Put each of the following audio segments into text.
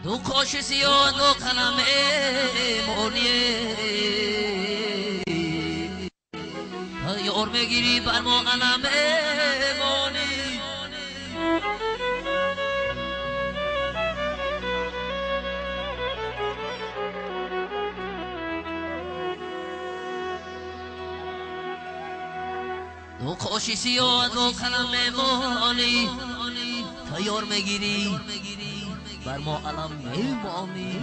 دو کاش سیاه دو قلم مونیه یار میگیری بر ما قلم مونی دو کاش سیاه دو قلم مونی تا یار میگیری بر ما علم میمانی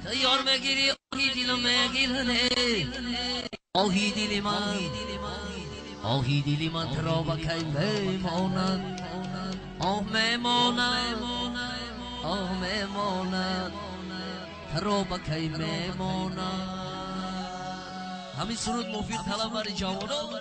تا یار میگیری آهی دلم میگیرنه آهی دل من آهی دل من ترا بکی میماند آه میماند آه میماند ترا بکی میماند همین سرود مفید طلب بر جوانان